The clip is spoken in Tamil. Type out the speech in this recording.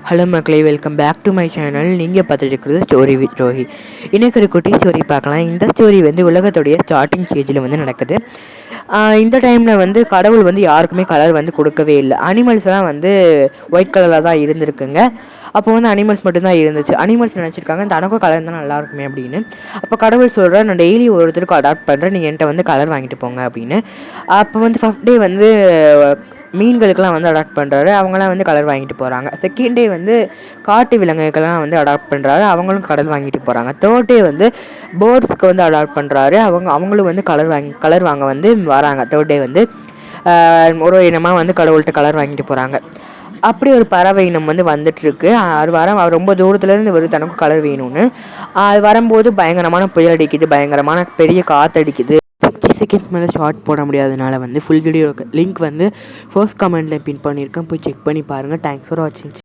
ஹலோ மக்களே, welcome back to my channel. நீங்கள் பார்த்துட்டு இருக்கிறது ஸ்டோரி வித் ரோஹி. இன்றைக்கு ஒரு குட்டி ஸ்டோரி பார்க்கலாம். இந்த ஸ்டோரி உலகத்துடைய ஸ்டார்டிங் ஸ்டேஜில் நடக்குது. இந்த டைமில் கடவுள் யாருக்குமே கலர் கொடுக்கவே இல்லை. அனிமல்ஸ்லாம் ஒயிட் கலரில் தான் இருந்திருக்குங்க. அப்போ அனிமல்ஸ் மட்டும்தான் இருந்துச்சு. அனிமல்ஸ் நினச்சிருக்காங்க தனக்கும் கலர் இருந்தால் நல்லாயிருக்குமே அப்படின்னு. அப்போ கடவுள் சொல்கிறேன், நான் டெய்லி ஒருத்தருக்கு அடாப்ட் பண்ணுறேன், நீங்கள் என்கிட்ட கலர் வாங்கிட்டு போங்க அப்படின்னு. அப்போ ஃபஸ்ட் டே மீன்களுக்கெல்லாம் அடாப்ட் பண்ணுறாரு. அவங்களாம் கலர் வாங்கிட்டு போகிறாங்க. செகண்ட் டே காட்டு விலங்குகள்லாம் அடாப்ட் பண்ணுறாரு. அவங்களும் கலர் வாங்கிட்டு போகிறாங்க. தேர்ட் டே பேர்ட்ஸ்க்கு அடாப்ட் பண்ணுறாரு. அவங்களும் கலர் வாங்க வராங்க. தேர்ட் டே ஒரு இனமாக கடவுள்கிட்ட கலர் வாங்கிட்டு போகிறாங்க. அப்படி ஒரு பறவை இனம் வந்துட்டுருக்கு. அவர் ரொம்ப தூரத்துலேருந்து வருது தனக்கும் கலர் வேணும்னு. அது வரும்போது பயங்கரமான புயல் அடிக்குது, பயங்கரமான பெரிய காற்று அடிக்குது. 50 செகண்ட்ஸ் மேலே ஷார்ட் போட முடியாதனால ஃபுல் வீடியோ லிங்க் ஃபர்ஸ்ட் கமெண்ட்டில் பின் பண்ணியிருக்கேன். போய் செக் பண்ணி பாருங்கள். தேங்க்ஸ் ஃபார் வாட்சிங்.